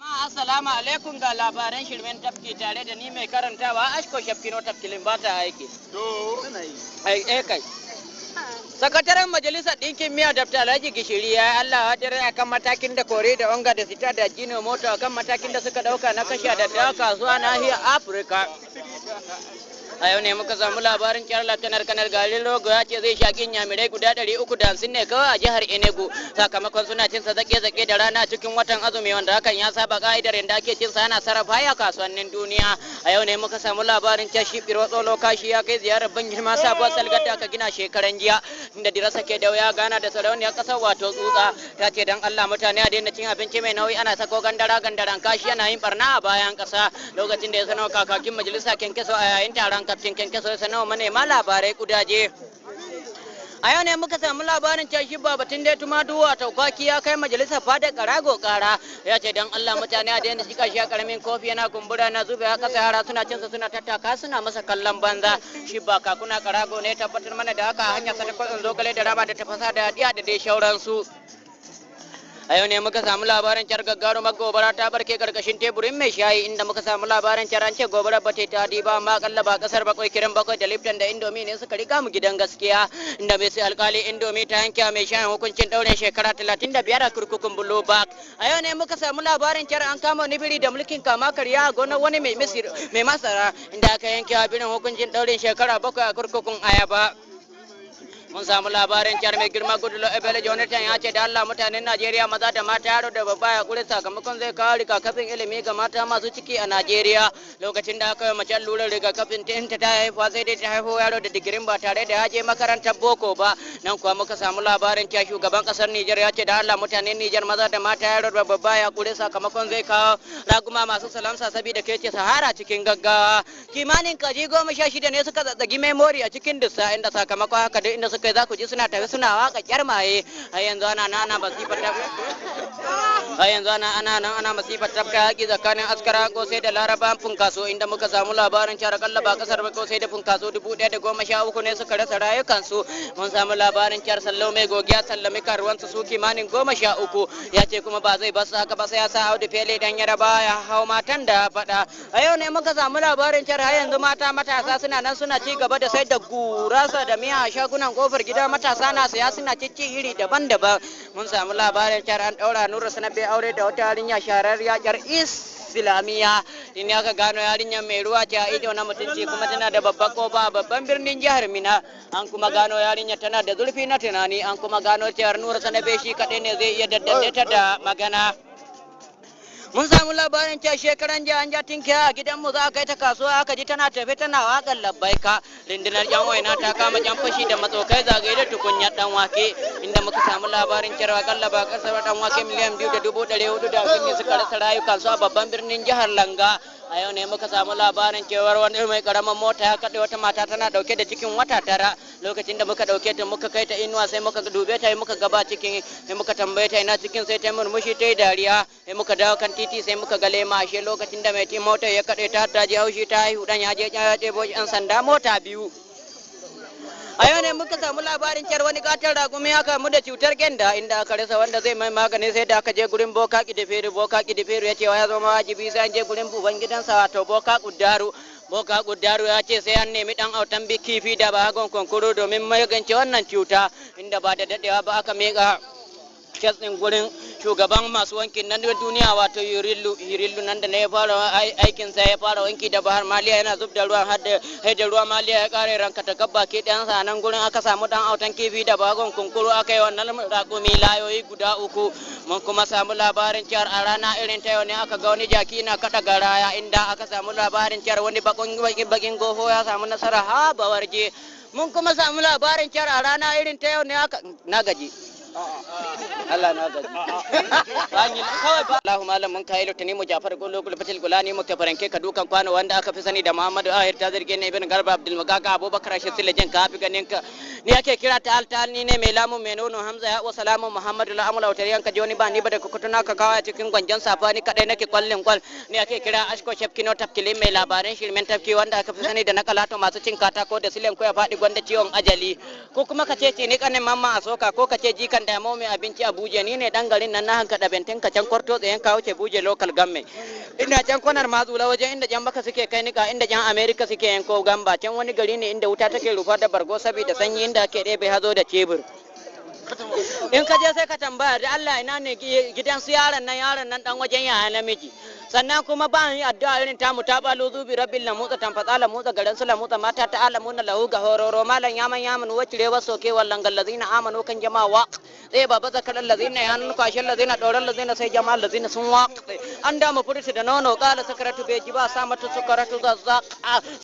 Assalamu alaikum ga labaran shirmen tafki tare da ni mai karantawa Ashko Shafkino tafkilin ba ta aiki. Kai. Sakataren Majalisar Ɗinkin Miya Dr. Alhaji Gishiri ya Allah hadiri akan matakin da Kore da Onga da Sita da Jino Moto akan matakin da suka ɗauka na kashe da ta kasuwa nahiyar Afirka. A yau ne muka samu labarin kyar laftanar kanar garin rogo ya ce zai shaƙi nyamirai guda 350 ne kawai a jihar Enugu sakamakon suna cin sa zake da rana cikin watan azumi wanda hakan ya saba ka'idar yadda ake cin sa ana sarrafa ya kasuwannin duniya. A yau ne muka samu labarin cewa shi Biro Tsolo Kashi ya kai ziyarar ban girma sabuwar salgar da aka gina shekaran jiya inda dirasa ke da wuya gana da sarauniyar ƙasar wato tsutsa ta ce dan Allah mutane a daina cin abinci mai nauyi ana sako gandaran kashi yana yin barna a bayan ƙasa lokacin da ya sanar kakakin majalisa kenkeso a yayin taron kaftin kenkeso ya sanar manema labarai kudaje. A yau ne muka samu labarin cewa shi batun da tuma duwa kwaki ya kai majalisar fadar karago kara ya ce dan Allah mutane a daina jika shi a karamin kofi yana kumbura na zube haka sai yara suna cinsa suna tattaka suna masa kallon banza shi ba kakuna karago ne tabbatar mana da haka hanyar sadakar zogale da raba da tafasa da diya da dai shauransu. A yau ne muka samu labarin car gaggarumar gobara ta barke karkashin teburin mai shayi inda muka samu labarin car an ce gobara ba ta yi ba amma akalla ba kasar bakwai kiran bakwai da lifton da indomi ne suka riga mu gidan gaskiya inda mai sai alkali indomi ta yanke mai shayin hukuncin daurin shekara 35 a kurkukun bulo bak. A yau ne muka samu labarin car an kama wani biri da mulkin kama karya a gonar wani mai masara inda aka yanke wa birin hukuncin daurin shekara 7 a kurkukun ayaba. Mun samu labarin kyar mai girma Goodluck Ebele Jonathan ya ce da Allah mutanen Najeriya maza da mata yaro da babba ya kure sakamakon zai kawo rigakafin ilimi ga mata masu ciki a Najeriya lokacin da aka yi mace allurar rigakafin ta haihuwa sai dai ta haihu yaro da digirin ba tare da ya je makarantar boko ba. Nan kuwa muka samu labarin cewa shugaban kasar Nijar ya ce da Allah mutanen Nijar maza da mata yaro da babba ya kure sakamakon zai kawo raguma masu salamsa saboda ke ce Sahara cikin gaggawa. Kimanin kaji 16 ne suka zazzagi memori a cikin dussa inda sakamakon haka duk inda suka za ku ji suna tafi suna waka kyarmaye a yanzu ana masifar tafka haƙi tsakanin askara ko sai da laraba funkaso inda muka samu labarin cewa kalla ba kasar ba ko sai da funkaso 1,013 ne suka rasa rayukansu. Mun samu labarin cewa sallau mai gogiya sallami karuwansu su kimanin 13 ya ce kuma ba zai basu haka ba sai ya sa Audu Fele dan Yaraba ya hau matan da faɗa. A yau ne muka samu labarin cewa har yanzu mata matasa suna nan suna ci gaba da sai da gurasa da miya a shagunan kofar gida matasa na saya suna cici iri daban-daban. Mun samu labarin cewa an daura Nura Sanabe aure da wata yarinya shahararriya jar Islamiyya din aka gano yarinyar mai ruwa ce a ido na mutunci kuma tana da babban kofa a babban birnin jihar Mina. An kuma gano yarinyar tana da zurfi na tunani an kuma gano cewa Nura Sanabe shi kaɗai ne zai iya daddace ta da magana. Mun samu labarin cewa shekaran jiya an ja tinkiya a gidanmu za a kai ta kasuwa aka ji tana tafe tana waƙar labbaika. Rundunar yan waina ta kama jan fashi da matsokai zagaye da tukunyar dan wake inda muka samu labarin cewa akalla ba kasar dan wake miliyan 2,450 ne suka rasa rayukansu a babban birnin jihar Langa. A yau ne muka samu labarin cewar wani mai karamin mota ya kaɗe wata mata tana dauke da cikin wata 9 lokacin da muka dauke ta muka kai ta inuwa sai muka dube ta muka gaba cikin sai muka tambaye ta ina cikin sai ta murmushi ta yi dariya sai muka dawo kan titi sai muka ga lema ashe lokacin da mai tin motar ya kaɗe ta ta ji haushi ta haihu dan ya je ya ɗebo yan sanda mota biyu. A yau ne muka samu labarin cewa wani katon ragumi ya kamu da cutar genda inda aka rasa wanda zai mai magani sai da aka je gurin boka kidiferu ya ce ya zama wajibi sai an je gurin buban gidansa wato boka kuddaru ya ce sai an nemi dan autan kifi da bahagon kunkuru domin magance wannan cuta inda ba da dadewa ba aka mika kes din gurin shugaban masu wankin nan da duniya wato Yurillu nan da ne ya fara aikin sa ya fara wanki da bahar maliya yana zub da ruwan har da ruwa maliya ya kare ranka ta gabba ke dan sa nan gurin aka samu dan autan kifi da bagon kunkuru aka yi wannan rakumi layoyi guda 3. Mun kuma samu labarin ciyar a rana irin ta yau ne aka ga wani jaki na kada garaya inda aka samu labarin ciyar wani bakin goho ya samu nasara ha bawarje. Mun kuma samu labarin ciyar a rana irin ta yau ne aka na gaji Allah na gaji kawai ba Allahu malam mun kai lutani mu Jafar Gullo Gulfatil Gulani mu tafaranke ka dukan kwano wanda aka fi sani da Muhammadu Ahir ta zarge ne ibn Garba Abdul Magaga Abubakar Shatil Jin ka fi ganin ka ni ake kira ta altal ni ne mai lamu mai nono Hamza ya wa salamu Muhammadu la amula utariyan ka joni ba ni ba da kukutuna ka kawo cikin gwanjan safa ni kadai nake kwallin kwal ni ake kira Ashko Shafkino tafkili mai labaran shirmen tafki wanda aka fi sani da nakalato masu cin katako da silen ko ya faɗi gwanda ciwon ajali ko kuma ka ce ni kanin mamma a soka ko ka ce jikan da mai abinci Abuja ni ne dan garin nan na hanka da bentin ka can kwarto tsayen ka wuce buje local government inda can kwanar matsula wajen inda jan baka suke kai nika inda jan America suke yanko gamba can wani gari ne inda wuta take rufa da bargo saboda sanyi inda ke ɗebe hazo da cebur in ka je sai ka tambaya da Allah ina ne gidan su yaron nan dan wajen yaya namiji sannan kuma ba ni addu'a irin tamu ta balo zubi rabbil lamutsa tamfatsa lamutsa garin su lamutsa mata ta alamuna lahu ga hororo malan yaman wacire waso ke wallan gallazina amanu kan jama'a sai baba zakal allazina yanun kwashin allazina doran allazina sai jama'a allazina sun wa an da mu furta da nono qala sakaratu bai ji ba sa mata sukaratu zazzaqa